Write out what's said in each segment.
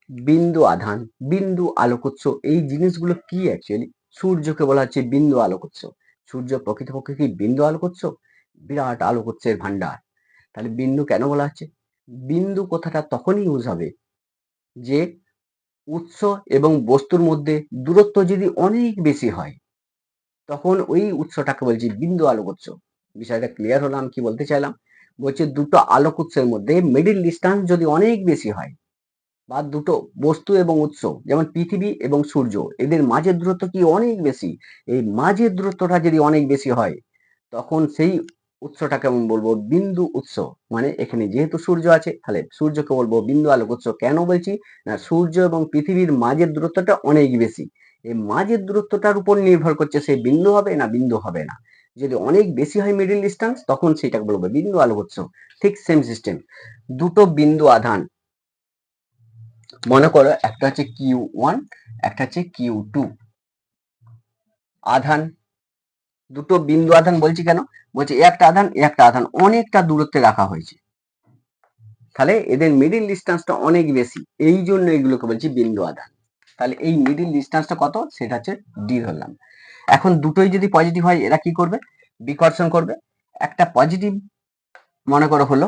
বিন্দু আধান, বিন্দু আলোকোৎস, এই জিনিসগুলো কি অ্যাকচুয়ালি? সূর্যকে বলা হচ্ছে বিন্দু আলোকোৎস। সূর্য প্রকৃতপক্ষে কি বিন্দু আলোকোৎস? বিরাট আলোকোৎসের ভান্ডার। তাহলে বিন্দু কেন বলা হচ্ছে? বিন্দু কথাটা তখনই ইউজ হবে যে উৎস এবং বস্তুর মধ্যে দূরত্ব যদি অনেক বেশি হয়, তখন ওই উৎসটাকে বলছি বিন্দু আলোকোৎস। বিষয়টা ক্লিয়ার হলো আমি কি বলতে চাইলাম? বলছে দুটো আলোক উৎসের মধ্যে মিডিল ডিস্টেন্স যদি অনেক বেশি হয়, বা দুটো বস্তু এবং উৎস যেমন পৃথিবী এবং সূর্য, এদের মাঝের দূরত্ব কি অনেক বেশি, এই মাঝের দূরত্বটা যদি অনেক বেশি হয়, তখন সেই উৎসটাকে আমি বলবো বিন্দু উৎস। মানে এখানে যেহেতু সূর্য আছে, তাহলে সূর্যকে বলবো বিন্দু আলোক উৎস। কেন বলছি না, সূর্য এবং পৃথিবীর মাঝের দূরত্বটা অনেক বেশি, এই মাঝের দূরত্বটার উপর নির্ভর করছে সে বিন্দু হবে না বিন্দু হবে না। যদি অনেক বেশি হয় মিডিল ডিস্টেন্স, তখন সেটাকে বলবো বিন্দু আলোক উৎস। ঠিক সেম সিস্টেম, দুটো বিন্দু আধান, মনে করো একটা হচ্ছে Q1, একটা হচ্ছে Q2 আধান। দুটো বিন্দু আধান বলছি কেন? বলছি একটা আধান একটা আধান অনেকটা দূরত্বে রাখা হয়েছে, তাহলে এদের মিডিল ডিস্টেন্সটা অনেক বেশি, এই জন্য এগুলোকে বলছি বিন্দু আধান। তাহলে এই মিডিল ডিস্টেন্সটা কত, সেটা হচ্ছে ডি ধরলাম। এখন দুটোই যদি পজিটিভ হয়, এরা কি করবে? বিকর্ষণ করবে। একটা পজিটিভ মনে করো হলো,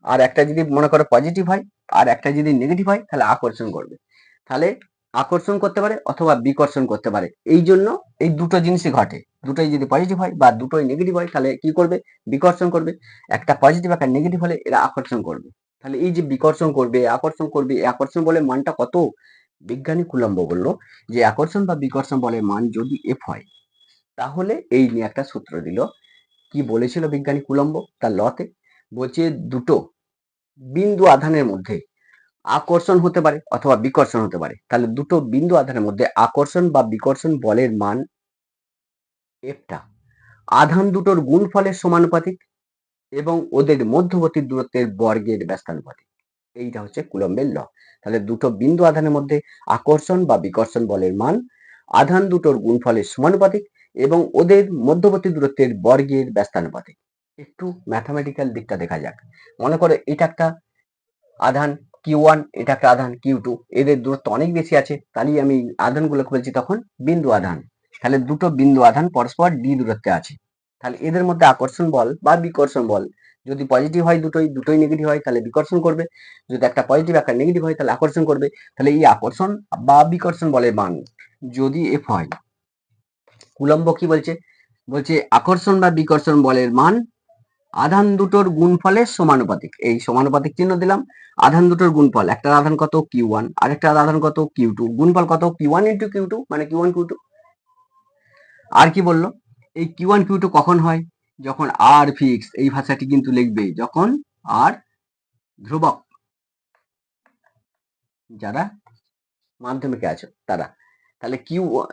আর একটা যদি মনে করো পজিটিভ হয়, আর একটা যদি নেগেটিভ হয়, তাহলে আকর্ষণ করবে। তাহলে আকর্ষণ করতে পারে অথবা বিকর্ষণ করতে পারে, এই জন্য এই দুটো জিনিসই ঘটে। দুটোই যদি পজিটিভ হয় বা দুটোই নেগেটিভ হয়, তাহলে কি করবে? বিকর্ষণ করবে। একটা পজিটিভ একটা নেগেটিভ হলে এরা আকর্ষণ করবে। তাহলে এই যে বিকর্ষণ করবে আকর্ষণ করবে, এই আকর্ষণ বলের মানটা কত? বিজ্ঞানী কুলম্ব বললো যে আকর্ষণ বা বিকর্ষণ বলের মান যদি এফ হয়, তাহলে এই নিয়ে একটা সূত্র দিল। কি বলেছিল বিজ্ঞানী কুলম্ব তার লতে? বলছে দুটো বিন্দু আধানের মধ্যে আকর্ষণ হতে পারে অথবা বিকর্ষণ হতে পারে। তাহলে দুটো বিন্দু আধানের মধ্যে আকর্ষণ বা বিকর্ষণ বলের মান এফটা আধান দুটোর গুণফলের সমানুপাতিক এবং ওদের মধ্যবর্তী দূরত্বের বর্গের ব্যস্তানুপাতিক। এইটা হচ্ছে কুলম্বের ল। তাহলে দুটো বিন্দু আধানের মধ্যে আকর্ষণ বা বিকর্ষণ বলের মান আধান দুটোর গুণফলের সমানুপাতিক এবং ওদের মধ্যবর্তী দূরত্বের বর্গের ব্যস্তানুপাতিক। একটু ম্যাথামেটিক্যাল দিকটা দেখা যাক। মনে করো এটা একটা আধান Q1, এটা একটা আধান Q2, এদের দূরত্ব অনেক বেশি আছে, তাহলে আমি আধানগুলোকে বলছি তখন বিন্দু আধান। তাহলে দুটো বিন্দু আধান পরস্পর ডি দূরত্বে আছে, তাহলে এদের মধ্যে আকর্ষণ বল বা বিকর্ষণ বল যদি পজিটিভ হয়, দুটোই দুটোই নেগেটিভ হয়, তাহলে বিকর্ষণ করবে। যদি একটা পজিটিভ একটা নেগেটিভ হয়, তাহলে আকর্ষণ করবে। তাহলে এই আকর্ষণ বা বিকর্ষণ বলের মান যদি এফ হয়, কুলম্ব কি বলছে? বলছে আকর্ষণ বা বিকর্ষণ বলের মান আধান দুটোর গুণফলের সমানুপাতিক। এই সমানুপাতিক চিহ্ন দিলাম। আধান দুটোর গুণফল, একটা আধান কত Q1, আরেকটা আধান কত Q2, গুণফল কত Q1 ইন্টু Q2, মানে Q1 Q2। আর কি বললো? এই Q1 Q2 কখন হয়? যখন আর ফিক্স, এই ভাষাটি কিন্তু লিখবে যখন আর ধ্রুবক। যারা মাধ্যমিকে আছো তারা, তাহলে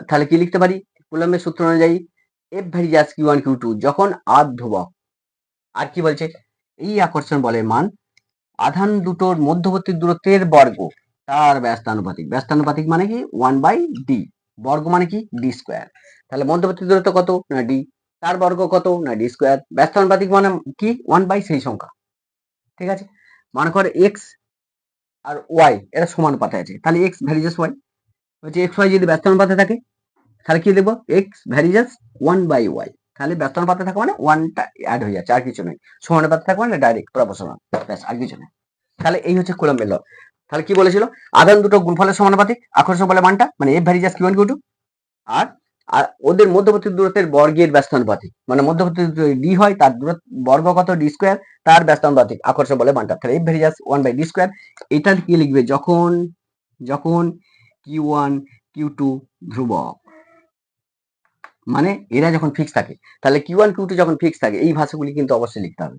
তাহলে কি লিখতে পারি কুলম্বের সূত্র অনুযায়ী? এফ ভ্যারিজাস Q1 Q2 যখন আর ধ্রুবক। আর কি বলছে? এই আকর্ষণ বলের মান আধান দুটোর মধ্যবর্তী দূরত্বের বর্গ তার ব্যস্তানুপাতিক। ব্যস্তানুপাতিক মানে কি? 1/d। বর্গ মানে কি? d square. তাহলে মধ্যবর্তী দূরত্ব কত? না d, তার বর্গ কত? না d স্কয়ার। ব্যস্তানুপাতিক মানে কি? 1/, সেই সংখ্যা। ঠিক আছে, মনে করে x আর y এরা সমানুপাতে আছে, তাহলে x ভ্যারিজাস y। হচ্ছে x y যদি ব্যস্তানুপাতে থাকে, তাহলে কি লিখবো? x varies as 1/y। তাহলে ব্যস্তানুপাতে থাকা মানে 1টা অ্যাড হয়ে যাচ্ছে, আর কিছু নয়। সমানুপাতে থাকা মানে ডাইরেক্ট প্রপোর্শনাল, ব্যাস, আর কিছু নয়। তাহলে এই হচ্ছে কুলম্বের ল। তাহলে কি বলেছিল? আধান দুটো গুণফলের সমানুপাতিক, আকর্ষণ বলের মানটা মানে এফ ভ্যারিজাস Q1 Q2, আর ওদের মধ্যবর্তী দূরত্বের বর্গের ব্যস্তানুপাতিক, মানে মধ্যবর্তী ডি হয়, তার দূরত্ব বর্গ কত? ডি স্কয়ার, তার ব্যস্তানুপাতিক আকর্ষণ বলের মানটা। তাহলে এফ ভ্যারিজাস 1/d স্কয়ার। এটা কি লিখবে? যখন যখন Q1 Q2 ধ্রুবক, মানে এরা যখন ফিক্স থাকে। তাহলে Q1 Q2 যখন ফিক্স থাকে, এই ভাষাগুলি কিন্তু অবশ্যই লিখতে হবে,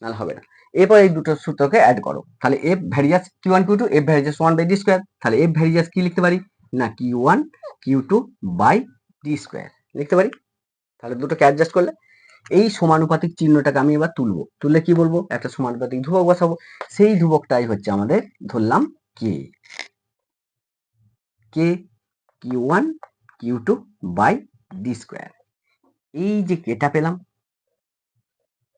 নাহলে হবে না। এরপর এই দুটো সূত্রকে অ্যাড করো, তাহলে F varies as Q1 Q2 F varies as 1/d square. তাহলে এফ ভ্যারিজাস কি লিখতে পারি? না Q1 Q2/d স্কয়ার লিখতে পারি। তাহলে দুটোকে অ্যাডজাস্ট করলে এই সমানুপাতিক চিহ্নটাকে আমি এবার তুলবো, তুললে কি বলবো? একটা সমানুপাতিক ধ্রুবক বসাবো। সেই ধ্রুবকটাই হচ্ছে আমাদের ধরলাম কে, কে Q1 Q2/d স্কয়ার। এই যে কেটা পেলাম,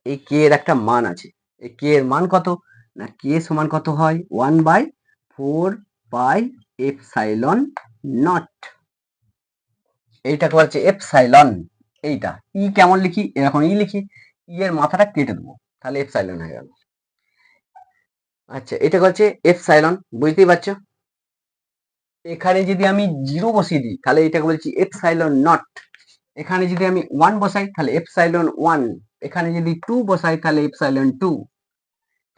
এই কে এর একটা মান আছে। এই কে এর মান কত? না কে সমান কত হয়? 1/4 4 পাই এপসাইলন নট, এইটাকে বলছে এপসাইলন। এইটা ই কেমন লিখি, এরকম ই লিখি, ই এর মাথাটা কেটে দেবো, তাহলে এপসাইলন হয়ে গেল। আচ্ছা, এটা হচ্ছে এপসাইলন, বুঝতেই পারছো। এখানে যদি আমি 0 বসিয়ে দিই তাহলে এটাকে বলছি এপসাইলন নট। এখানে যদি আমি 1 বসাই তাহলে এপসাইলন 1, এখানে যদি 2 বসাই তাহলে এপসাইলন 2,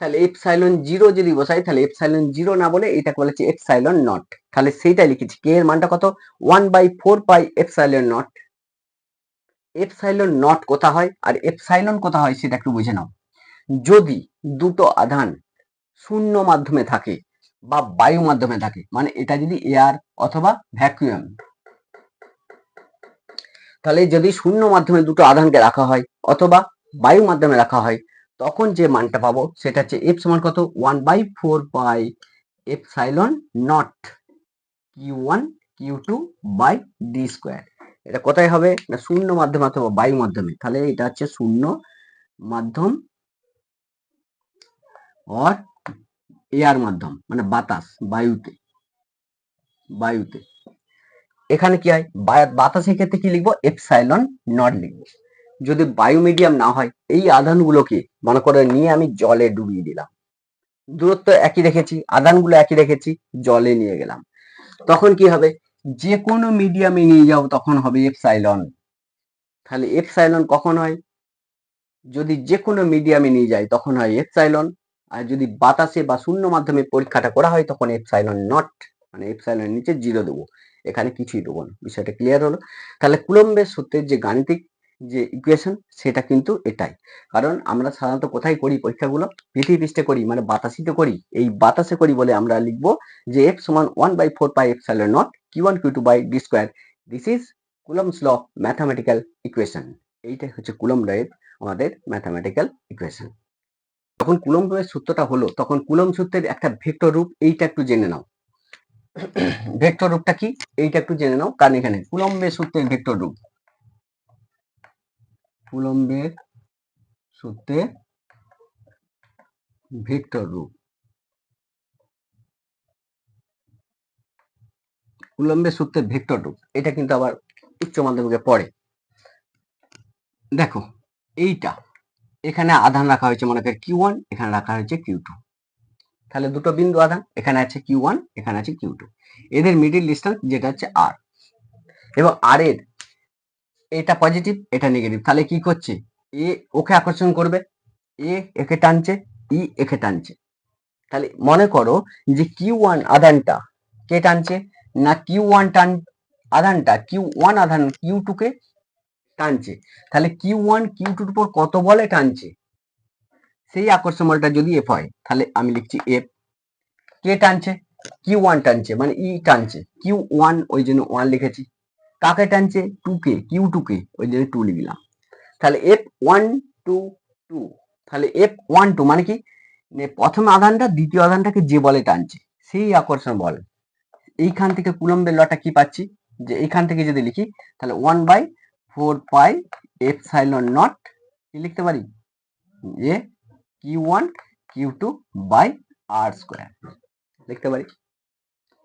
তাহলে এপসাইলন 0 যদি বসাই তাহলে এপসাইলন 0 না বলে এটাকে বলেছে এপসাইলন নট। তাহলে সেইটাই লিখেছি, কে এর মানটা কত, 1/4 pi epsilon not. Epsilon not কোথা হয় আর এপসাইলন কোথা হয় সেটা একটু বুঝে নাও। যদি দুটো আধান শূন্য মাধ্যমে থাকে বা বায়ু মাধ্যমে থাকে, মানে এটা যদি এয়ার অথবা ভ্যাকুয়াম, তাহলে যদি শূন্য মাধ্যমে দুটো আধানকে রাখা হয় অথবা বায়ু মাধ্যমে রাখা হয়, তখন যে মানটা পাবো সেটা হচ্ছে এফ সমান কত, 1/4 pi epsilon naught Q1 Q2 by D square. এটা কোথায় হবে না শূন্য মাধ্যমে অথবা বায়ু মাধ্যমে, তাহলে এটা হচ্ছে শূন্য মাধ্যম অর এয়ার মাধ্যম, মানে বাতাস, বায়ুতে। বায়ুতে এখানে কি হয়, বাতাসের ক্ষেত্রে কি লিখবো, এপসাইলন নট লিখবো। যদি বায়ু মিডিয়াম না হয়, এই আধানগুলোকে মনে করে নিয়ে আমি জলে ডুবিয়ে দিলাম, দূরত্ব একই রেখেছি, আধানগুলো একই রেখেছি, জলে নিয়ে গেলাম, তখন কি হবে, যে কোনো মিডিয়ামে নিয়ে যাও তখন হবে এপসাইলন। তাহলে এপসাইলন কখন হয়, যদি যে কোনো মিডিয়ামে নিয়ে যায় তখন হয় এপসাইলন, আর যদি বাতাসে বা শূন্য মাধ্যমে পরীক্ষাটা করা হয় তখন এপসাইলন নট, মানে এপসাইলনের নিচে 0 দেবো, এখানে কিছুই দেবো না। বিষয়টা ক্লিয়ার হলো। তাহলে কুলম্বের সূত্রের যে গাণিতিক যে ইকুয়েশন সেটা কিন্তু এটাই। কারণ আমরা সাধারণত কোথায় করি পরীক্ষাগুলো, পৃথিবী পৃষ্ঠে করি, মানে বাতাসিতে করি। এই বাতাসে করি বলে আমরা লিখবো যে এফ সমান 1/4 pi epsilon naught Q1 Q2 by D square. This is Coulomb's law mathematical equation. এইটাই হচ্ছে কুলম্ব লয়ের আমাদের ম্যাথামেটিক্যাল ইকুয়েশন। যখন কুলম্ব লয়ের সূত্রটা হলো তখন কুলম্ব সূত্রের একটা ভেক্টর রূপ, এইটা একটু জেনে নাও। ভেক্টর রূপটা কি এইটা একটু জেনে নাও, কারণ এখানে কুলম্বের সূত্রের ভেক্টর রূপ, কুলম্বের সূত্রে ভেক্টর রূপ, কুলম্বের সূত্রের ভেক্টর রূপ, এটা কিন্তু আবার উচ্চ মাধ্যমিকে পড়ে। দেখো এইটা এখানে আধান রাখা হয়েছে মনে করি Q1, এখানে রাখা হয়েছে Q2, তাহলে দুটো বিন্দু আধান, এখানে আছে Q1, এখানে আছে Q2, এদের মিডিল ডিস্টেন্স যেটা হচ্ছে R, এবং আর এর এটা পজিটিভ এটা নেগেটিভ, তাহলে কি করছে, এ ওকে আকর্ষণ করবে, এ একে টানছে, ই একে টানছে। তাহলে মনে করো যে Q1 আধানটা কে টানছে না Q1 আধানটা Q1 আধান Q2 কে টানছে, তাহলে Q1 Q2 উপর কত বলে টানছে, সেই আকর্ষণ বলটা যদি F হয় তাহলে আমি লিখছি F। কে টানছে, Q1 টানছে, মানে ই টানছে, Q1 ওই জন্য 1 লিখেছি। কাকে টানছে, 2 কে, Q2 কে, ওই জন্য 2 লিখলাম। তাহলে F1 2 2, তাহলে F1 2 মানে কি, প্রথম আধানটা দ্বিতীয় আধানটাকে যে বলে টানছে সেই আকর্ষণ বল। এইখান থেকে কুলম্বের লটা কি পাচ্ছি, যে এইখান থেকে যদি লিখি তাহলে 1/4 পাই এপসাইলন নট, কি লিখতে পারি, যে Q1 Q2 by r square লিখতে পারি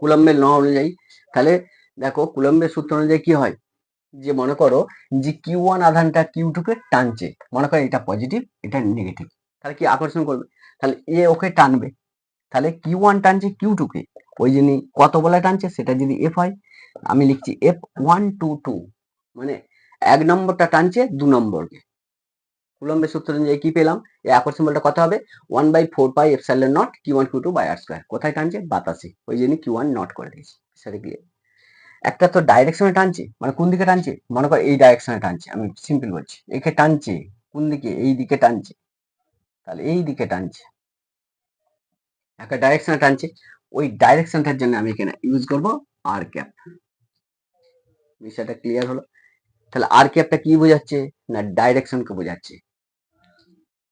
কুলম্বের ল অনুযায়ী। তাহলে দেখো কুলম্বের সূত্র অনুযায়ী কি হয়, যে মনে করো যে Q1 আধানটা Q2 কে টানছে, মনে করো এটা পজিটিভ এটা নেগেটিভ, তাহলে কি আকর্ষণ করবে, তাহলে এ ওকে টানবে, তাহলে Q1 টানছে Q2 কে, ওই জন্য কত বলে টানছে সেটা যদি F হয়, আমি লিখছি F122, মানে 1 নম্বরটা টানছে 2 নম্বরকে। কুলম্বের সূত্র অনুযায়ী কি পেলাম, এই আকর্ষণ বলটা কত হবে, 1/4 pi epsilon naught Q1 Q2 by R square. কোথায় টানছে, বাতাসে, ওই জন্য Q1 নট করে দিয়েছি। সেটা কি একটা তো ডাইরেকশনে টানছে, মানে কোন দিকে টানছে, মনে করো এই ডাইরেকশনে টানছে, আমি সিম্পল বলছি, একে টানছে কোন দিকে, এই দিকে টানছে, তাহলে এই দিকে টানছে, একটা ডাইরেকশনে টানছে, ওই ডাইরেকশনটার জন্য আমি এখানে ইউজ করব আর ক্যাপ। বিষয়টা ক্লিয়ার হলো। তাহলে আর ক্যাপটা কি বোঝাচ্ছে না ডাইরেকশনকে বোঝাচ্ছে,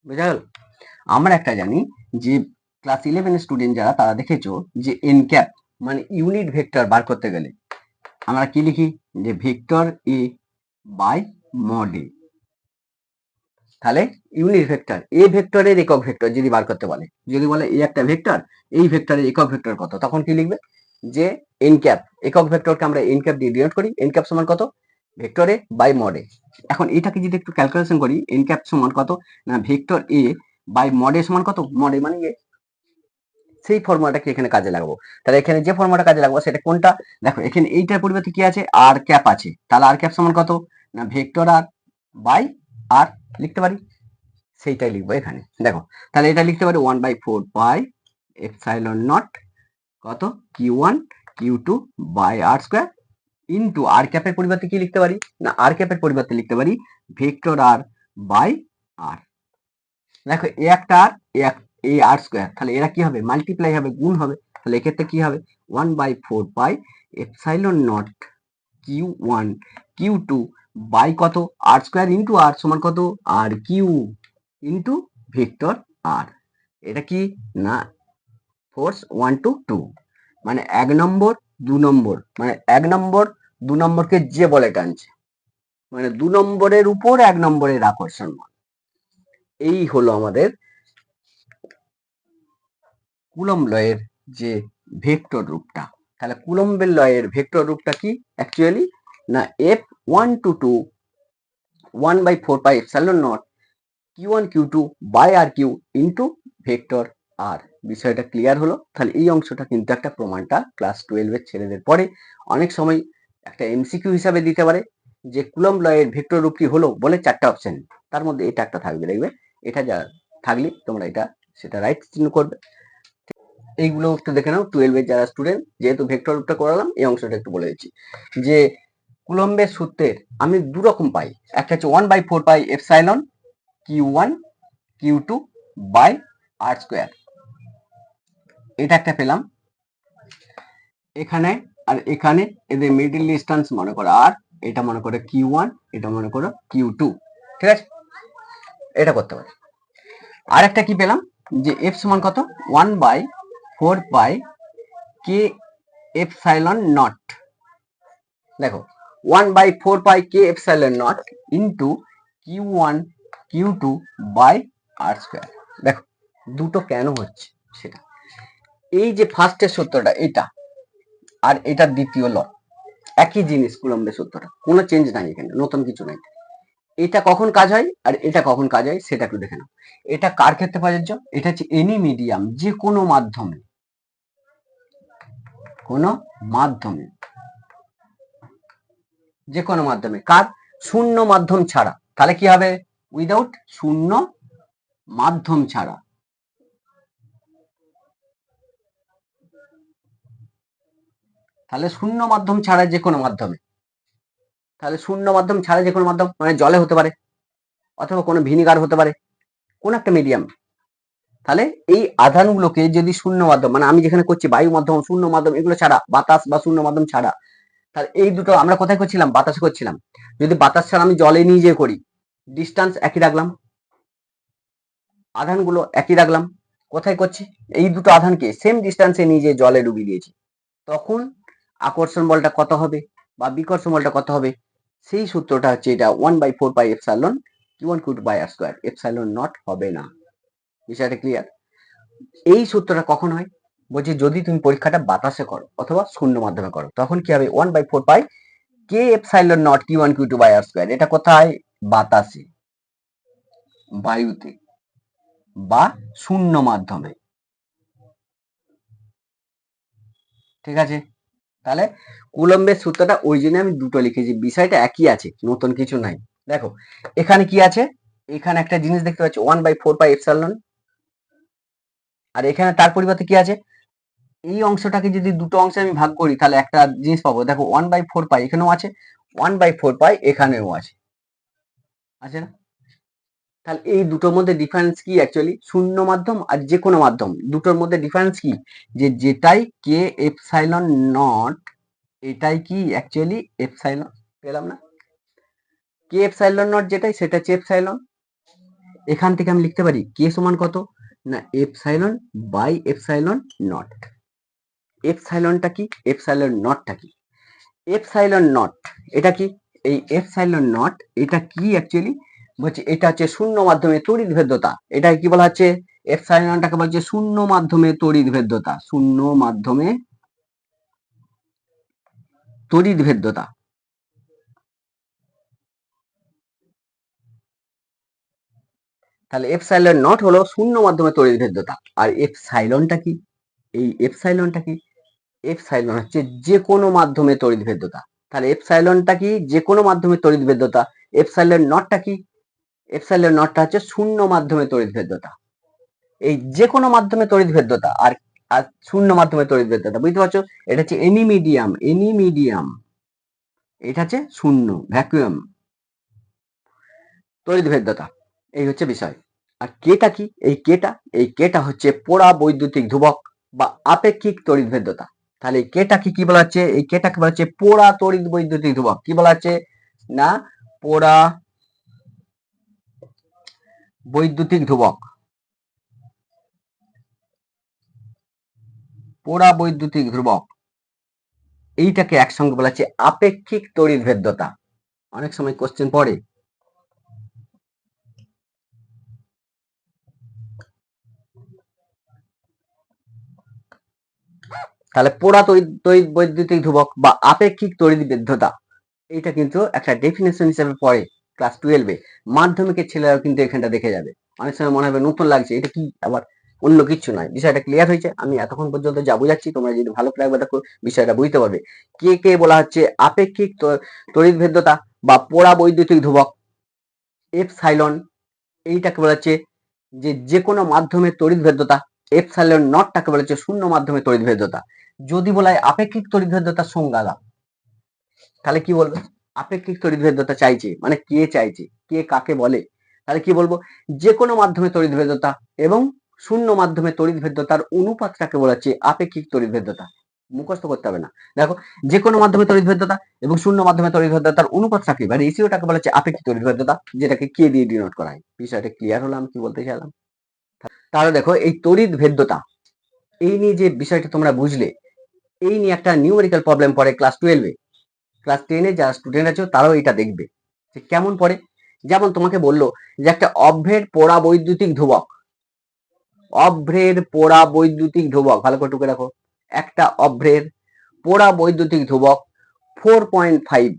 বুঝা গেল। আমরা একটা জানি যে ক্লাস 11 স্টুডেন্ট যারা তারা দেখেছো যে এন ক্যাপ মানে ইউনিট ভেক্টর বার করতে গেলে আমরা কি লিখি, যে vector A by mod A, তাহলে ইউনিট ভেক্টর এ ভেক্টরের একক ভেক্টর যদি বার করতে বলে, যদি বলে এই একটা ভেক্টর, এই ভেক্টরের একক ভেক্টর কত, তখন কি লিখবে যে এন ক্যাপ, একক ভেক্টরকে আমরা এন ক্যাপ দিয়ে ডিনোট করি, এন ক্যাপ সমান কত vector A by mod A. এখন এটাকে যদি একটু ক্যালকুলেশন করি, এন ক্যাপ সমান কত না vector A by mod A সমান কত, মড এ মানে এ, সেই ফর্মুলাটাকে এখানে কাজে লাগাবো। তাহলে এখানে যে ফর্মুলাটা কাজে লাগাবো সেটা কোনটা, দেখো এখানে এইটার পরিবর্তে কি আছে আর ক্যাপ আছে, তাহলে আর ক্যাপ সমান কত না ভেক্টর আর বাই আর লিখতে পারি, সেইটাই লিখবো এখানে। দেখো তাহলে এটা লিখতে পারি 1/4 পাই এপসাইলন নট কত Q1 Q2 by R square into r ক্যাপের পরিবর্তে কি লিখতে পারি না আর ক্যাপের পরিবর্তে লিখতে পারি ভেক্টর আর বাই আর। দেখো এ একটা আর এ আর স্কয়ার, তাহলে এরা কি হবে মাল্টিপ্লাই হবে, গুণ হবে, তাহলে এক্ষেত্রে কি হবে 1/4 pi epsilon naught Q1 Q2 by কত আর স্কয়ার ইনটু আর সমান কত আর কিউ ইনটু ভেক্টর আর। এটা কি না ফোর্স 1 to 2, মানে 1 নম্বর 2 নম্বর, মানে 1 নম্বর 2 নম্বরকে যে বলে টানছে, মানে 2 নম্বরের উপর 1 নম্বরের আকর্ষণ বল। এই হলো আমাদের কুলম্ব লয়ের যে ভেক্টর রূপটা। তাহলে কুলম্বের লয়ের ভেক্টর রূপটা কি অ্যাকচুয়ালি না F1 to 2 1/4 pi epsilon naught Q1 Q2 by r q into vector r. বিষয়টা ক্লিয়ার হলো। তাহলে এই অংশটা কিন্তু একটা প্রমাণটা ক্লাস 12 এর ছেলেদের পরে অনেক সময় একটা এমসিকিউ হিসাবে দিতে পারে যে কুলম্ব লয়ের ভেক্টর রূপটি হলো বলে 4টা অপশন, তার মধ্যে এটা একটা থাকবে, দেখবে এটা যা থাকলে তোমরা এটা সেটা রাইট চিহ্ন করবে। এইগুলো একটু দেখে নাও 12 এর যারা স্টুডেন্ট, যেহেতু ভেক্টর রূপটা করালাম এই অংশটা একটু বলে দিচ্ছি যে কুলম্বের সূত্রের আমি দু রকম পাই, একটা হচ্ছে 1/4 pi epsilon Q1 Q2 by R square, এটা একটা পেলাম এখানে, আর এখানে এদের মিডল ডিস্টেন্স মনে করো আর, এটা মনে করো Q1, এটা মনে করো Q2, ঠিক আছে এটা করতে পারি। আর একটা কি পেলাম যে F সমান কত 1/4 পাই কে এপসাইলন নট, দেখো 1/4 পাই কে epsilon naught into Q1 Q2 by R square. দেখো দুটো কেন হচ্ছে সেটা, এই যে ফার্স্টের সূত্রটা এটা আর এটা দ্বিতীয় ল একই জিনিস, কুলম্বের সূত্রটা কোনো চেঞ্জ নাই, এখানে নতুন কিছু নাই। এটা কখন কাজ হয় আর এটা কখন কাজ হয় সেটা একটু দেখে নাও। এটা কার ক্ষেত্রে প্রযোজ্য, এটা হচ্ছে এনি মিডিয়াম, যে কোনো মাধ্যমে, কোনো মাধ্যমে, যে কোনো মাধ্যমে কার শূন্য মাধ্যম ছাড়া, তাহলে কি হবে উইদাউট শূন্য মাধ্যম ছাড়া, তাহলে শূন্য মাধ্যম ছাড়া যে কোনো মাধ্যমে, তাহলে শূন্য মাধ্যম ছাড়া যে কোনো মাধ্যম মানে জলে হতে পারে অথবা কোনো ভিনিগার হতে পারে, কোন একটা মিডিয়াম। তাহলে এই আধানগুলোকে যদি শূন্য মাধ্যম মানে আমি যেখানে করছি বায়ু মাধ্যম শূন্য মাধ্যম এগুলো ছাড়া, বাতাস বা শূন্য মাধ্যম ছাড়া, তাহলে এই দুটো আমরা কোথায় করছিলাম বাতাসে করছিলাম, যদি বাতাস ছাড়া আমি জলে নিয়ে যেয়ে করি ডিস্টেন্স একই রাখলাম, আধানগুলো একই রাখলাম, কোথায় করছি এই দুটো আধানকে সেম ডিস্টেন্সে নিয়ে যেয়ে জলে ডুবিয়ে দিয়েছি, তখন আকর্ষণ বলটা কত হবে বা বিকর্ষণ বলটা কত হবে, সেই সূত্রটা হচ্ছে এটা 1/4 pi epsilon Q1 Q2 by R square, epsilon naught হবে না। বিষয়টা ক্লিয়ার। এই সূত্রটা কখন হয় বলছি যদি তুমি পরীক্ষাটা বাতাসে করো অথবা শূন্য মাধ্যমে করো, তখন কি হবে 1/4 পাই কে epsilon naught Q1 Q2 by R square. এটা কোথায় বাতাসে, বায়ুতে বা শূন্য মাধ্যমে, ঠিক আছে। তাহলে কুলম্বের সূত্রটা ওই জন্য আমি দুটো লিখেছি, বিষয়টা একই আছে নতুন কিছু নাই। দেখো এখানে কি আছে, এখানে একটা জিনিস দেখতে পাচ্ছি 1/4 পাই এপসাইলন, আর এখানে তার পরিবর্তে কি আছে এই অংশটাকে যদি দুটো অংশে আমি ভাগ করি তাহলে একটা জিনিস পাবো, দেখো 1/4 পাই এখানেও আছে 1/4 পাই এখানেও আছে, আছে না। তাহলে এই দুটোর মধ্যে ডিফারেন্স কি অ্যাকচুয়ালি শূন্য মাধ্যম আর যে কোনো মাধ্যম দুটোর মধ্যে ডিফারেন্স কি যে যেটাই কে এপসাইলন নট এটাই কি অ্যাকচুয়ালি এপসাইলন, পেলাম না কে এপসাইলন নট যেটাই সেটা হচ্ছে এপসাইলন। এখান থেকে আমি লিখতে পারি কে সমান কত না এপসাইলন বাই এপসাইলন নট। এপসাইলনটা কি এপসাইলন নটটা কি, এপসাইলন নট এটা কি এই এপসাইলন নট এটা কি অ্যাকচুয়ালি বলছি এটা হচ্ছে শূন্য মাধ্যমে তড়িৎ ভেদ্যতা। এটা কি বলা হচ্ছে? এপসাইলনটাকে বলা হচ্ছে শূন্য মাধ্যমে তড়িৎ ভেদ্যতা। শূন্য মাধ্যমে তড়িৎ ভেদ্যতা। তাহলে এপসাইলন নট হলো শূন্য মাধ্যমে তড়িৎ ভেদ্যতা। আর এপসাইলনটা কি? এই এপসাইলনটা কি? এপসাইলন হচ্ছে যে কোনো মাধ্যমে তড়িৎ ভেদ্যতা। তাহলে এপসাইলনটা কি? যে কোনো মাধ্যমে তড়িৎ ভেদ্যতা। এপসাইলন নটটা কি? এপসাইলন নটটা হচ্ছে শূন্য মাধ্যমে তড়িৎ ভেদ্যতা। এই যে কোনো মাধ্যমে তড়িৎ ভেদ্যতা আর আর শূন্য মাধ্যমে তড়িৎ ভেদ্যতা, বুঝতে পারছো? এটা হচ্ছে এনি মিডিয়াম, এনি মিডিয়াম। এটা হচ্ছে শূন্য, ভ্যাকুয়াম তড়িৎ ভেদ্যতা। এই হচ্ছে বিষয়। আর কেটা কি? এই কেটা হচ্ছে পোড়া বৈদ্যুতিক ধ্রুবক বা আপেক্ষিক তড়িৎ ভেদ্যতা। তাহলে এই কেটাকে কি বলা হচ্ছে? এই কেটাকে বলা হচ্ছে পোড়া তড়িৎ বৈদ্যুতিক ধ্রুবক। কি বলা হচ্ছে? না, পোড়া বৈদ্যুতিক ধ্রুবক। পোড়া বৈদ্যুতিক ধ্রুবক এইটাকে একসঙ্গে বলা হচ্ছে আপেক্ষিক তড়িৎ ভেদ্যতা। অনেক সময় কোশ্চেন পড়ে। তাহলে পোড়া তড়িৎ বৈদ্যুতিক ধ্রুবক বা আপেক্ষিক তড়িৎ ভেদ্যতা, এইটা কিন্তু একটা ডেফিনেশন হিসেবে পড়ে ক্লাস 12-এ। মাধ্যমিকের ছেলেরাও কিন্তু এখানটা দেখে যাবে। অনেক সময় মনে হবে নতুন লাগছে, এটা কি আবার? অন্য কিছু নয়। বিষয়টা ক্লিয়ার হয়েছে? আমি এতক্ষণ পর্যন্ত যা বুঝাচ্ছি তোমরা যদি ভালো করে একবার দেখো বিষয়টা বুঝতে পারবে। কে বলা হচ্ছে আপেক্ষিক তড়িৎ ভেদ্যতা বা পোড়া বৈদ্যুতিক ধ্রুবক। এপসাইলন এইটাকে বলা হচ্ছে যে কোনো মাধ্যমে তড়িৎ ভেদ্যতা। এপসাইলন নটটাকে বলা হচ্ছে শূন্য মাধ্যমে তড়িৎ ভেদ্যতা। যদি বলা হয় আপেক্ষিক তড়িৎ ভেদ্যতার সংজ্ঞা দাও, তাহলে কি বলবে? আপেক্ষিক তড়িৎ ভেদ্যতা চাইছে মানে কে চাইছে, কে কাকে বলে? তাহলে কি বলবো? যে কোনো মাধ্যমে তড়িৎ ভেদ্যতা এবং শূন্য মাধ্যমে তড়িৎ ভেদ্যতার অনুপাতটাকে বলা হচ্ছে আপেক্ষিক তড়িৎ ভেদ্যতা। মুখস্থ করতে হবে না। দেখো, যে কোনো মাধ্যমে তড়িৎ ভেদ্যতা এবং শূন্য মাধ্যমে তড়িৎ ভেদ্যতার অনুপাতটাকে বা রেশিওটাকে বলা হচ্ছে আপেক্ষিক তড়িৎ ভেদ্যতা, যেটাকে কে দিয়ে ডিনোট করা হয়। বিষয়টা ক্লিয়ার হলো আমি কি বলতে চাইলাম? তাহলে দেখো, এই তড়িৎ ভেদ্যতা এই নিয়ে যে বিষয়টা তোমরা বুঝলে, এই নিয়ে একটা নিউমেরিক্যাল প্রবলেম পড়ে ক্লাস 12-এ। ক্লাস 10-এ যারা স্টুডেন্ট আছে তারাও এটা দেখবে যে কেমন পড়ে। যেমন তোমাকে বললো যে একটা অভ্রের পোড়া বৈদ্যুতিক ধ্রুবক, অভ্রের পোড়া বৈদ্যুতিক ধ্রুবক, ভালো করে টুকে রাখো। একটা অভ্রের পোড়া বৈদ্যুতিক ধ্রুবক 4.5।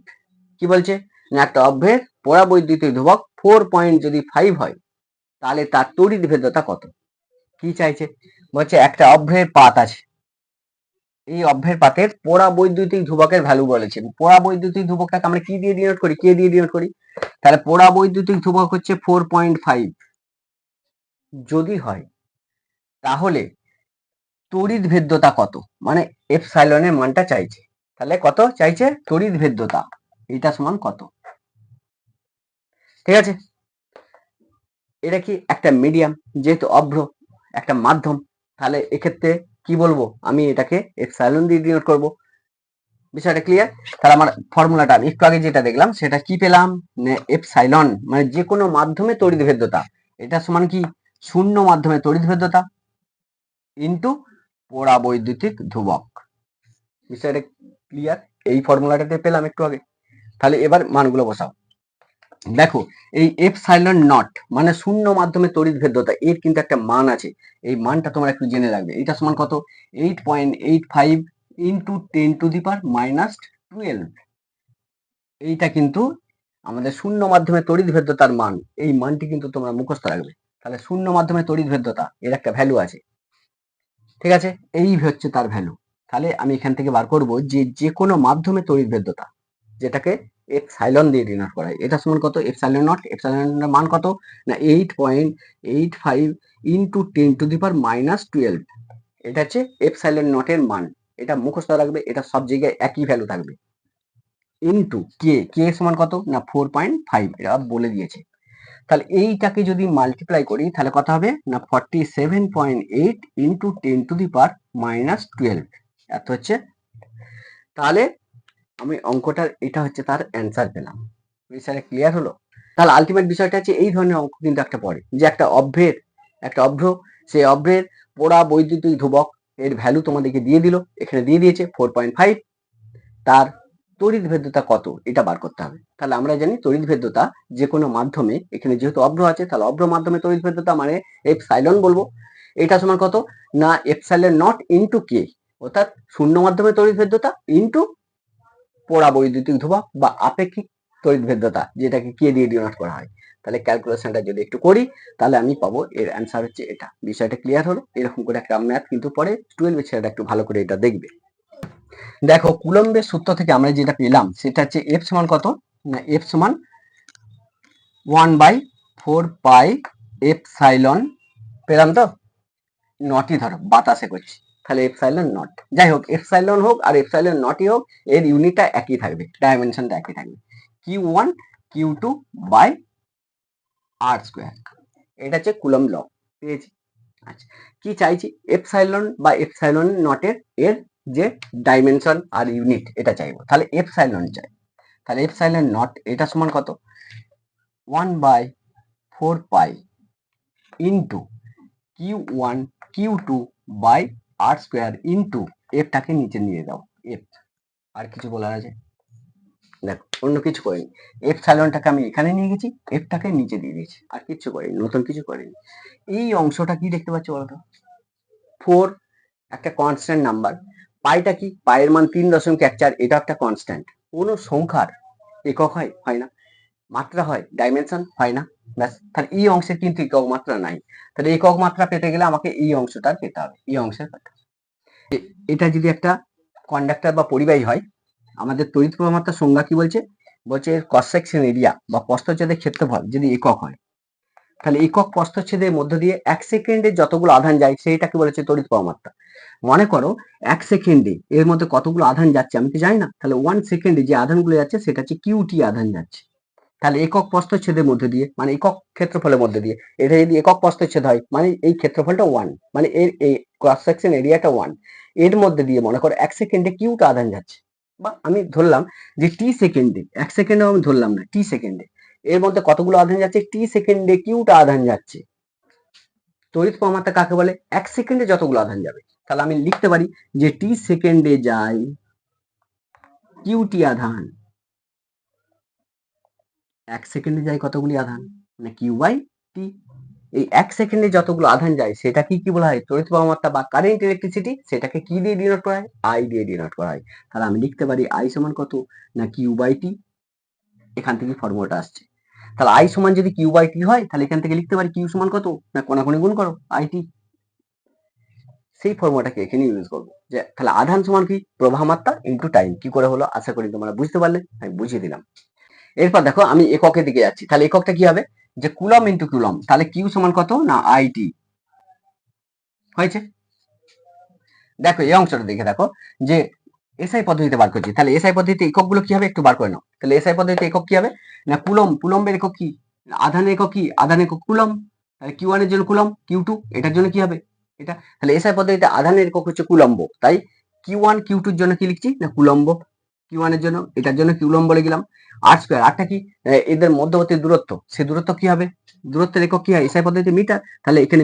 কি বলছে? না, একটা অভ্রের পোড়া বৈদ্যুতিক ধ্রুবক 4.5 হয়, তাহলে তার তড়িৎ ভেদ্যতা কত? কি চাইছে? বলছে একটা অভ্রের পাত আছে, এই অভ্রের পাতের পোড়া বৈদ্যুতিক ধ্রুবকের ভ্যালু বলেছে। পোড়া বৈদ্যুতিক ধ্রুবকটাকে আমরা কি দিয়ে ডিনোট করি? কে দিয়ে ডিনোট করি? তাহলে পোড়া বৈদ্যুতিক ধ্রুবক হচ্ছে 4.5 যদি হয়, তাহলে তড়িৎ ভেদ্যতা কত? মানে এপসাইলনের মানটা চাইছে। তাহলে কত চাইছে? তড়িৎ ভেদ্যতা এটা সমান কত? ঠিক আছে? এটা কি একটা মিডিয়াম, যেহেতু অভ্র একটা মাধ্যম, তাহলে এক্ষেত্রে কি বলবো? আমি এটাকে এপসাইলন দিয়ে ডিনোট করব। বিষয়টা ক্লিয়ার? তাহলে আমার ফর্মুলাটা আমি একটু আগে যেটা দেখলাম সেটা কি পেলাম? এপসাইলন মানে যে কোনো মাধ্যমে তড়িৎ ভেদ্যতা, এটা সমান কি? শূন্য মাধ্যমে তড়িৎ ভেদ্যতা ইন্টু পোড়া বৈদ্যুতিক ধ্রুবক। বিষয়টা ক্লিয়ার? এই ফর্মুলাটাতে পেলাম একটু আগে। তাহলে এবার মানগুলো বসাও। দেখো, এই এপসাইলন নট মানে শূন্য মাধ্যমে তড়িৎ ভেদ্যতা, এর কিন্তু একটা মান আছে। এই মানটা তোমরা একটু জেনে রাখবে। এটা সমান কত? 8.85 ইন্টু 10⁻⁻12। এইটা কিন্তু আমাদের শূন্য মাধ্যমে তড়িৎ ভেদ্যতার মান। এই মানটি কিন্তু তোমরা মুখস্থ রাখবে। তাহলে শূন্য মাধ্যমে তড়িৎ ভেদ্যতা এর একটা ভ্যালু আছে, ঠিক আছে? এই হচ্ছে তার ভ্যালু। তাহলে আমি এখান থেকে বার করব যে কোনো মাধ্যমে তড়িৎ ভেদ্যতা, যেটাকে এপসাইলন দিয়ে ডিনোট করা হয়, এটা সমান কত? এপসাইলন নট, এপসাইলনের মান কত? না 8.85 ইন্টু 10⁻⁻12। এটা হচ্ছে এপসাইলন নটের মান। এটা মুখস্থ রাখবে, এটা সব জায়গায় একই ভ্যালু থাকবে। ইন্টু কে সমান কত? না 4.5, এটা বলে দিয়েছে। তাহলে এইটাকে যদি মাল্টিপ্লাই করি তাহলে কত হবে? না 47.8 ইন্টু 10⁻⁻12 এত হচ্ছে। তাহলে আমি অঙ্কটার এটা হচ্ছে তার অ্যান্সার পেলাম। বিষয়টা ক্লিয়ার হলো? তাহলে আলটিমেট বিষয়টা হচ্ছে এই ধরনের অঙ্ক কিন্তু একটা পড়ে, যে একটা অভ্র, সেই অভ্রের পোড়া বৈদ্যুতিক ধ্রুবক এর ভ্যালু তোমাদেরকে দিয়ে দিল, এখানে দিয়ে দিয়েছে 4.5, তার তড়িৎ ভেদ্যতা কত এটা বার করতে হবে। তাহলে আমরা জানি তড়িৎ ভেদ্যতা যে কোনো মাধ্যমে, এখানে যেহেতু অভ্র আছে তাহলে অভ্র মাধ্যমে তড়িৎ ভেদ্যতা মানে এপসাইলন বলবো। এটা সমান কত না এপসাইলন নট ইন্টু কে, অর্থাৎ শূন্য মাধ্যমে তড়িৎ ভেদ্যতা ইন্টু পরাবৈদ্যুতিক ধ্রুবক বা আপেক্ষিক তড়িৎ ভেদ্যতা, যেটাকে কে দিয়ে ডিনোট করা হয়। তাহলে ক্যালকুলেশনটা যদি একটু করি তাহলে আমি পাবো এর অ্যান্সার হচ্ছে এটা। বিষয়টা ক্লিয়ার হলো? এরকম করে একটা ম্যাথ কিন্তু পরে 12 ছেলেটা একটু ভালো করে এটা দেখবে। দেখো কুলম্বের সূত্র থেকে আমরা যেটা পেলাম সেটা হচ্ছে এফ সমান কত না এফ সমান 1/4 পাই এপসাইলন, পেলাম তো? নটই ধরো বাতাসে করছি, তাহলে এপসাইলন নট, যাই হোক এপসাইলন হোক আর এপসাইলন নটই হোক এর ইউনিটটা একই থাকবে, ডাইমেনশনটা একই থাকবে, Q1 Q2 by r square. এটা হচ্ছে কুলম্ব ল, পেয়েছি। আচ্ছা, কি চাইছি এপসাইলন বা এপসাইলন নটের এর যে ডাইমেনশন আর ইউনিট এটা চাইবো, তাহলে এপসাইলন চাই। তাহলে এপসাইলন নট এটা সমান কত 1/4 pi into Q1 Q2 by r square into এফটাকে নিচে নিয়ে দাও এফ। আর কিছু বলার আছে? দেখো অন্য কিছু করিনি, এফ সাইলনটাকে আমি এখানে নিয়ে গেছি, এফটাকে নিচে দিয়ে দিয়েছি, আর কিছু করিনি, নতুন কিছু করিনি। এই অংশটা কি দেখতে পাচ্ছ বলতো? 4 একটা কনস্ট্যান্ট নাম্বার, পাইটা কি পায়ের মান 3.14, এটা একটা কনস্ট্যান্ট। কোনো সংখ্যার একক হয়? হয় না। মাত্রা হয়? ডাইমেনশন হয় না। ব্যাস, তাহলে এই অংশের কিন্তু একক মাত্রা নাই, তাহলে একক মাত্রা পেতে গেলে আমাকে এই অংশটা পেতে হবে, এই অংশের পেতে হবে। এটা যদি একটা কন্ডাক্টর বা পরিবাহী হয়, আমাদের তড়িৎ প্রবাহ মাত্রার সংজ্ঞা কি বলছে? বলছে এর ক্রস সেকশন এরিয়া বা প্রস্থচ্ছেদের ক্ষেত্রফল যদি একক হয়, তাহলে একক প্রস্থচ্ছেদের মধ্য দিয়ে 1 সেকেন্ডে যতগুলো আধান যায় সেইটাকে বলেছে তড়িৎ প্রবাহ মাত্রা। মনে করো 1 সেকেন্ডে এর মধ্যে কতগুলো আধান যাচ্ছে আমি তো জানি না, তাহলে 1 সেকেন্ডে যে আধানগুলো যাচ্ছে সেটা হচ্ছে কিউটি আধান যাচ্ছে। তাহলে একক প্রস্থচ্ছেদের মধ্যে দিয়ে মানে একক ক্ষেত্রফলের মধ্যে দিয়ে, এটা যদি একক প্রস্থচ্ছেদ হয় মানে এই ক্ষেত্রফলটা 1, মানে এর এই ক্রস সেকশন এরিয়াটা 1, এর মধ্যে দিয়ে মনে করো 1 সেকেন্ডে কিউটা আধান যাচ্ছে, বা আমি ধরলাম যে টি সেকেন্ডে, 1 সেকেন্ডেও আমি ধরলাম না, টি সেকেন্ডে এর মধ্যে কতগুলো আধান যাচ্ছে, টি সেকেন্ডে কিউটা আধান যাচ্ছে। তড়িৎ প্রবাহ মাত্রা কাকে বলে? 1 সেকেন্ডে যতগুলো আধান যাবে। তাহলে আমি লিখতে পারি যে টি সেকেন্ডে যায় কিউটি আধান, 1 সেকেন্ডে যায় কতগুলি আধান মানে কিউ বাই টি। এই 1 সেকেন্ডে যতগুলো আধান যায় সেটা কি বলা হয়? তড়িৎ প্রবাহ মাত্রা বা কারেন্ট ইলেকট্রিসিটি। সেটাকে কি দিয়ে ডিনোট করা হয়? আই দিয়ে ডিনোট করা হয়। তাহলে আমি লিখতে পারি আই সমান কত না কিউ বাই টি, এখান থেকে ফর্মুলাটা আসছে। তাহলে আই সমান যদি কিউ বাই টি হয় তাহলে এখান থেকে লিখতে পারি কিউ সমান কত না কোনাকুনি গুণ করো আই টি, সেই ফর্মুলাটাকে এখানে ইউজ করবো। যে তাহলে আধান সমান কি প্রবাহ মাত্রা ইনটু টাইম। কি করে হলো আশা করি তোমরা বুঝতে পারলে, আমি বুঝিয়ে দিলাম। এরপর দেখো আমি এককের দিকে যাচ্ছি, তাহলে এককটা কি হবে যে কুলম ইন্টু কুলম, তাহলে কিউ সমান কত না আইটি হয়েছে। দেখো এই অংশটা দেখে দেখো যে এসআই পদ্ধতিতে বার করছি, তাহলে এসআই পদ্ধতিতে এককগুলো কি হবে একটু বার করে নাও। তাহলে এসআই পদ্ধতিতে একক কি হবে না কুলম, কুলম্বের একক কি আধানের একক কি আধানের একক কুলম, তাহলে কিউ ওয়ান এর জন্য কুলম, কিউ টু এটার জন্য কি হবে এটা। তাহলে এসআই পদ্ধতিতে আধানের একক হচ্ছে কুলম্ব, তাই কিউ ওয়ান কিউ টুর জন্য কি লিখছি না কুলম্ব, কিউ ওয়ান এর জন্য এটার জন্য কুলম্ব বলে গেলাম। আর স্কোয়ার, আরটা কি এদের মধ্যবর্তী দূরত্ব, সেই দূরত্ব কি হবে, দূরত্বের একক কি হয় এসআই পদ্ধতিতে মিটার, তাহলে এখানে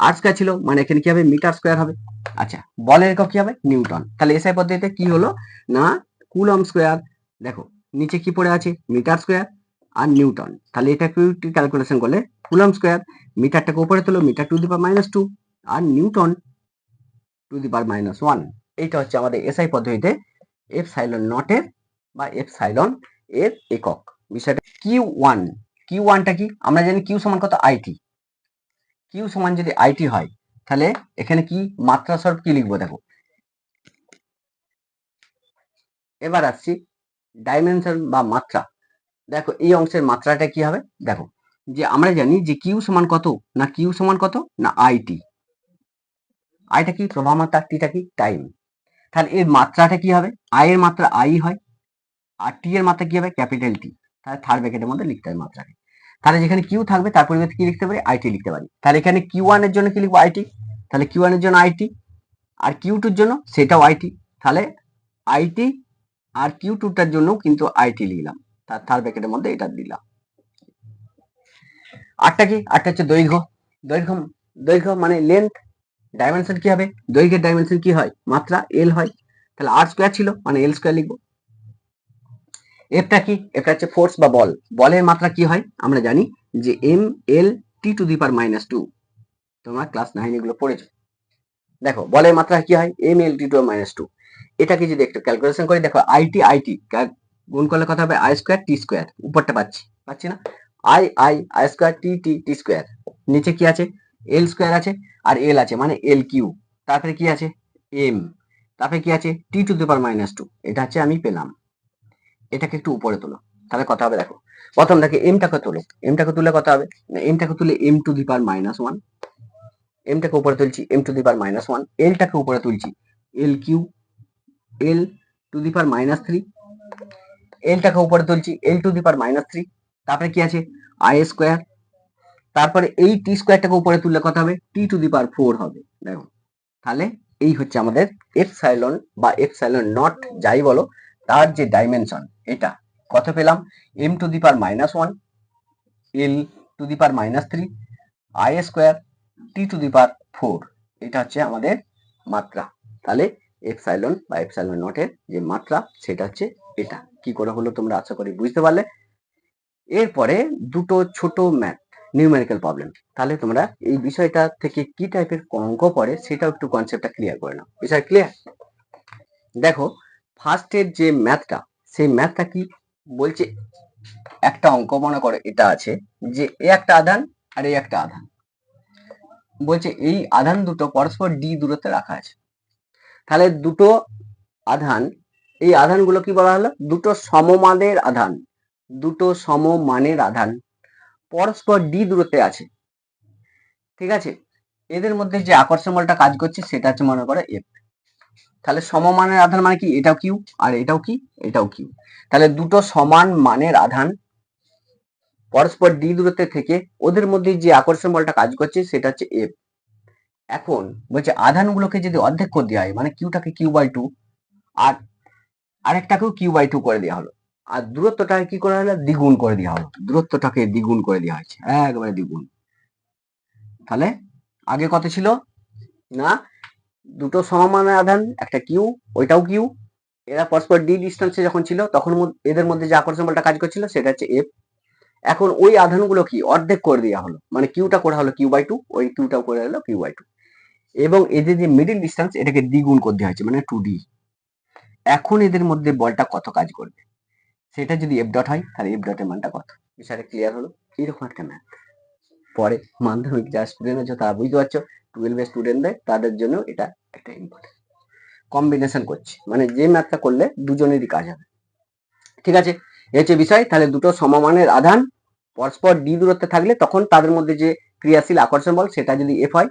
আর স্কোয়ার ছিল মানে এখানে কি হবে মিটার স্কোয়ার হবে। আচ্ছা, বলের একক কি হবে নিউটন, তাহলে এসআই পদ্ধতিতে কি হলো না কুলম স্কোয়ার, দেখো নিচে কি পড়ে আছে মিটার স্কোয়ার আর নিউটন, তাহলে এটা একটু ক্যালকুলেশন করলে কুলম স্কোয়ার মিটারটাকে উপরে তোলো, মিটার টু দি পাওয়ার -2 আর নিউটন টু দি পাওয়ার -1। এইটা হচ্ছে আমাদের এসআই পদ্ধতিতে এপসাইলন নটের বা এপসাইলন এর একক। বিষয়টা কিউ ওয়ান, কিউ ওয়ানটা কি আমরা জানি কিউ সমান কত আইটি, কিউ সমান যদি আইটি হয় তাহলে এখানে কি মাত্রা স্বরূপ কি লিখবো দেখো। এবার আসছি ডাইমেনশন বা মাত্রা। দেখো এই অংশের মাত্রাটা কি হবে দেখো, যে আমরা জানি যে কিউ সমান কত না কিউ সমান কত না আইটি, আইটা কি প্রবাহ মাত্রা, টিটা কি টাইম, তাহলে এর মাত্রাটা কি হবে আই এর মাত্রা আই হয় আর টি এর মাত্রা কি হবে ক্যাপিটাল টি, তাহলে থার্ড ব্র্যাকেটের মধ্যে লিখতে হবে মাত্রাকে। তাহলে যেখানে কিউ থাকবে তার পরিবর্তে কি লিখতে পারি আইটি লিখতে পারি, তাহলে এখানে কিউ ওয়ান এর জন্য কি লিখবো আইটি, তাহলে কিউ ওয়ান এর জন্য আইটি আর কিউ টুর জন্য সেটাও আইটি, তাহলে আইটি আর কিউ টুটার জন্য কিন্তু আইটি লিখলাম, তার থার্ড ব্র্যাকেটের মধ্যে এটা দিলাম। আটটা কি আটটা হচ্ছে দৈর্ঘ্য, দৈর্ঘ্য দৈর্ঘ্য মানে লেন্থ, ডাইমেনশন কি হবে দৈর্ঘ্যের ডাইমেনশন কি হয় মাত্রা এল হয়, তাহলে আর স্কোয়ার ছিল মানে এল স্কোয়ার লিখবো। এফটা কি? এফটা হচ্ছে ফোর্স বা বল। বলের মাত্রা কি হয় আমরা জানি যে M L T to the power -2। তোমরা ক্লাস 9 এগুলো পড়েছো। দেখো বলের মাত্রা কি হয়? এম এল টি টু -2। এটাকে যদি একটু ক্যালকুলেশন করি, দেখো আইটি আইটি গুণ করলে কত হবে? I square T square. উপরটা পাচ্ছি না? I I I square T T T square. নিচে কি আছে? এল স্কোয়ার আছে আর এল আছে মানে এল কিউ। তারপরে কি আছে? এম। তারপরে কি আছে? টি টু দি পাওয়ার -2। এটা হচ্ছে আমি পেলাম। এটাকে একটু উপরে তোলো, তাহলে কত হবে দেখো। প্রথম দেখে এমটাকে তোলো, এমটাকে তুলে কত হবে? এমটাকে তুলে এম টু দি পাওয়ার -1। এমটাকে উপরে তুলছি এম টু দি পাওয়ার -1। এলটাকে উপরে তুলছি এল Q L to the power -3। এলটাকে উপরে তুলছি এল টু দি পাওয়ার -3। তারপরে কি আছে? I square. তারপরে এই টি স্কোয়ারটাকে উপরে তুললে কত হবে? টি টু দি পাওয়ার 4 হবে। দেখো তাহলে এই হচ্ছে আমাদের এপসাইলন বা এপসাইলন নট যাই বলো, তার যে ডাইমেনশন এটা কত পেলাম? M to the power -1, L to the power -3, I square, T to the power 4। এটা হচ্ছে আমাদের মাত্রা। তাহলে এপসাইলন বা এপসাইলন নটের যে মাত্রা সেটা হচ্ছে এটা। কি করে হলো তোমরা আশা করি বুঝতে পারলে। এরপরে দুটো ছোট ম্যাথ নিউমেরিক্যাল প্রবলেম। তাহলে তোমরা এই বিষয়টা থেকে কি টাইপের অঙ্ক পড়ে সেটাও একটু কনসেপ্টটা ক্লিয়ার করে নাও। বিষয় ক্লিয়ার? দেখো ফার্স্টের যে ম্যাথটা, সেই ম্যাথটা কি বলছে? একটা অঙ্ক মনে করো এটা আছে যে এ একটা আধান আর এই একটা আধান। বলছে এই আধান দুটো পরস্পর ডি দূরত্বে রাখা আছে। তাহলে দুটো আধান, এই আধানগুলো কি বলা হলো? দুটো সমমানের আধান। দুটো সমমানের আধান পরস্পর ডি দূরত্বে আছে। ঠিক আছে? এদের মধ্যে যে আকর্ষণ বলটা কাজ করছে সেটা হচ্ছে মনে করো এফ। তাহলে সমমানের আধান মানে কি? এটাও কিউ আর এটাও কি? এটাও কিউ। তাহলে দুটো সমান মানের আধান পরস্পর ডি দূরত্বে থেকে ওদের মধ্যে যে আকর্ষণ বলটা কাজ করছে সেটা হচ্ছে এফ। এখন বলছে আধানগুলোকে যদি অর্ধেক করে দেওয়া হয়, মানে কিউটাকে কিউ/2 আর আরেকটাকেও কিউ/2 করে দেওয়া হলো, আর দূরত্বটাকে কি করা হলো? দ্বিগুণ করে দেওয়া হলো। দূরত্বটাকে দ্বিগুণ করে দেওয়া হয়েছে, একবারে দ্বিগুণ। তাহলে আগে কত ছিল? না, দুটো সমমানের আধান, একটা কিউ, ওইটাও কিউ, এরা পরস্পর ডি ডিস্টেন্সে যখন ছিল তখন এদের মধ্যে যে আকর্ষণ বলটা কাজ করছিল সেটা হচ্ছে এফ। এখন ওই আধানগুলো কি অর্ধেক করে দেওয়া হলো, মানে কিউটা করা হলো কিউ/2, ওই কিউটাও করে হলো কিউ/2, এবং এদের যে মিডিল ডিস্টেন্স এটাকে দ্বিগুণ করে দেওয়া হয়েছে মানে 2d। এখন এদের মধ্যে বলটা কত কাজ করবে সেটা যদি এফ ডট হয় তাহলে এফ ডটের মানটা কত। বিষয়টা ক্লিয়ার হলো? এরকম একটা ম্যাথ পরে মাধ্যমিক যা স্টুডেন্ট আছে তারা বুঝতে পারছো, 12 এর স্টুডেন্টদের তাদের জন্য এটা একটা ইম্পর্টেন্ট। কম্বিনেশন করছি মানে যে ম্যাথটা করলে দুজনেরই কাজ হবে। ঠিক আছে, এই হচ্ছে বিষয়। তাহলে দুটো সমমানের আধান পরস্পর ডি দূরত্বে থাকলে তখন তাদের মধ্যে যে ক্রিয়াশীল আকর্ষণ বল সেটা যদি এফ হয়,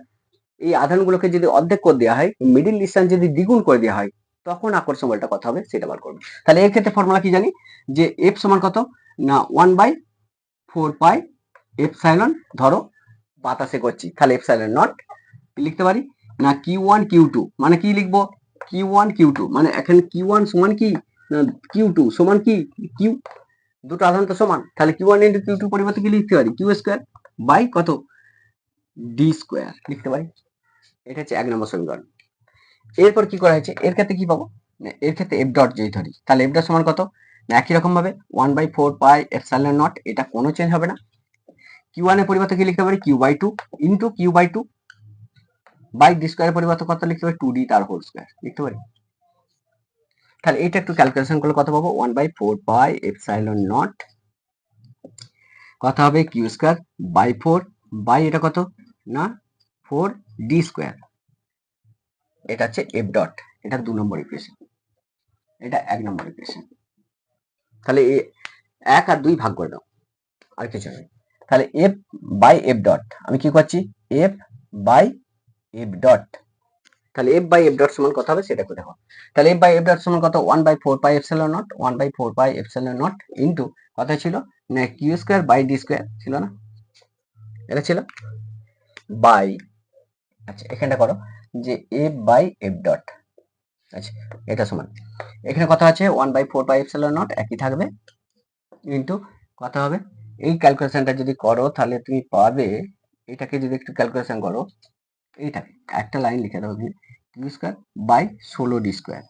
এই আধানগুলোকে যদি অর্ধেক করে দেওয়া হয়, মিডিল ডিস্টেন্স যদি দ্বিগুণ করে দেওয়া হয়, তখন আকর্ষণ বলটা কত হবে সেটা বার করবে। তাহলে এর ক্ষেত্রে ফর্মুলা কি জানি? যে এফ সমান কত না 1/4 পাই এপসাইলন, ধরো বাতাসে করছি তাহলে এপসাইলন নট লিখতে পারি না কিউ1 কিউ2, মানে কি লিখবো? কিউ1 কিউ2 মানে এখানে কিউ1 সমান কি না কিউ2 সমান কি কিউ, দুটো আধান তো সমান, তাহলে কিউ1 ইন্টু কিউ2 পরিবর্তে কি লিখতে পারি? কিউ স্কোয়ার বাই কত? ডি স্কোয়ার লিখতে পারি। এটা হচ্ছে 1 নম্বর সমীকরণ। এরপর কি করা হয়েছে? এর ক্ষেত্রে কি পাবো? এর ক্ষেত্রে এফ ডট যদি ধরি তাহলে এফ ডট সমান কত না একই রকম ভাবে 1/4 পাই এপসাইলন নট, এটা কোনো চেঞ্জ হবে না। কিউ1 এর পরিবর্তে কি লিখতে পারি? কিউ/2 ইন্টু কিউ/2 বাই ডি স্কোয়ারের পরিবর্তে কত লিখতে পারি? 2d তার হোল স্কোয়ার লিখতে পারি। তাহলে এটা একটু ক্যালকুলেশন করলে কত পাবো? 1/4 পাই এপসাইলন নট কত হবে? কিউ স্কোয়ার বাই 4 বাই এটা কত না 4d স্কোয়ার। এটা হচ্ছে এফ ডট, এটা 2 নম্বর ইকুয়েশন, এটা 1 নম্বর ইকুয়েশন। তাহলে 1 আর 2 ভাগ করে দাও, আর কিছু নেই। তাহলে এফ বাই এফ ডট আমি কি করছি? F by F dot. তাহলে এফ বাই এফ ডট সমান কত হবে সেটা করে দেখো। তাহলে এফ বাই এফ ডট সমান কত? 1/4 pi epsilon naught, 1/4 pi epsilon naught into কত ছিল না Q square by D square ছিল না, এটা ছিল বাই, আচ্ছা এখানটা করো যে এফ বাই এফ ডট, আচ্ছা এটা সমান এখানে কত আছে? 1/4 পাই এপসাইলন নট একই থাকবে ইন্টু কত হবে? এই ক্যালকুলেশনটা যদি করো তাহলে তুমি পাবে, এটাকে যদি একটু ক্যালকুলেশন করো, এইটাকে একটা লাইন লিখে দাও Q square by 16d square,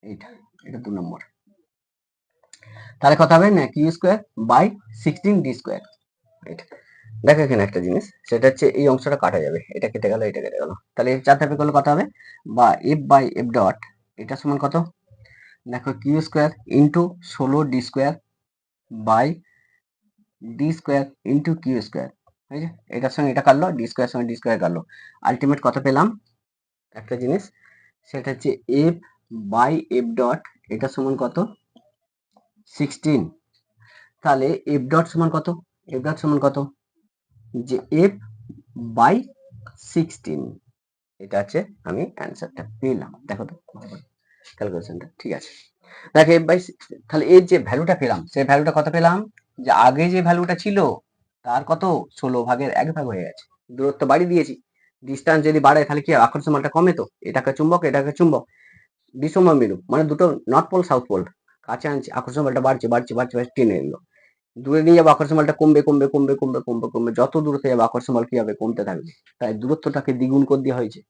এইটা এটা 2 নম্বর। তাহলে কত হবে না Q square by 16d square. দেখো এখানে একটা জিনিস, সেটা হচ্ছে এই অংশটা কাটা যাবে, এটা কেটে গেল, এটা কেটে গেল, তাহলে এর 4 ধাপে করলে কত হবে, বা এফ বাই এফ ডট এটা সমান কত, দেখো Q square into 16d square by D square into Q square. ঠিক আছে, এটার সঙ্গে এটা কাটলো, ডি স্কোয়ার সঙ্গে ডি স্কোয়ার কাটলো, আলটিমেট কত পেলাম একটা জিনিস, সেটা হচ্ছে এফ বাই এফ ডট এটা সমান কত 16। তাহলে এফ ডট সমান কত, এফ ডট সমান কত, যে এফ বাই 16, এটা আছে, আমি অ্যান্সারটা পেলাম। দেখো তো ক্যালকুলেশনটা ঠিক আছে। দেখো এফ বাই 16, তাহলে এর যে ভ্যালুটা পেলাম সেই ভ্যালুটা কত পেলাম, যে আগে যে ভ্যালুটা ছিল তার কত 16/1 হয়ে গেছে, দূরত্ব বাড়িয়ে দিয়েছি। ডিস্টেন্স যদি বাড়ায় তাহলে কি আকর্ষণ বলটা কমে, তো এটাকে চুম্বক এটাকে চুম্বক, বিষম বিরূপ, মানে দুটো নর্থ পোল সাউথ পোল কাছে আনছি, আকর্ষণ বলটা বাড়ছে বাড়ছে বাড়ছে বাড়ছে, টেনে এলো, দূরে নিয়ে যাবো আকর্ষণ বলটা কমবে কমবে কমবে কমবে কমবে কমবে, যত দূরত্বে যাবে আকর্ষণ বল কি হবে, কমতে থাকবে। তাই দূরত্বটাকে দ্বিগুণ করে দেওয়া হয়েছে,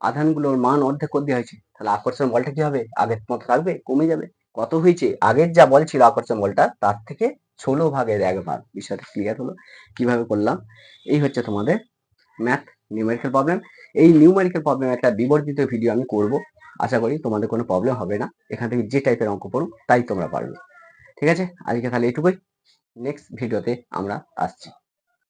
আধানগুলোর মান অর্ধেক করে দেওয়া হয়েছে, তাহলে আকর্ষণ বলটা কি হবে, আগের মতো থাকবে, কমে যাবে। কত হয়েছে, আগের যা বল ছিল আকর্ষণ বলটা তার থেকে 16/1। বিষয়টা ক্লিয়ার হলো কিভাবে করলাম। এই হচ্ছে তোমাদের ম্যাথ নিউমেরিক্যাল প্রবলেম। এই নিউমেরিক্যাল প্রবলেম একটা বিবর্ধিত ভিডিও আমি করব, আশা করি তোমাদের কোনো প্রবলেম হবে না, এখান থেকে যে টাইপের অঙ্ক পড়ো তাই তোমরা পারবে। ঠিক আছে, আজকে তাহলে এটুকুই, নেক্সট ভিডিওতে আমরা আসছি।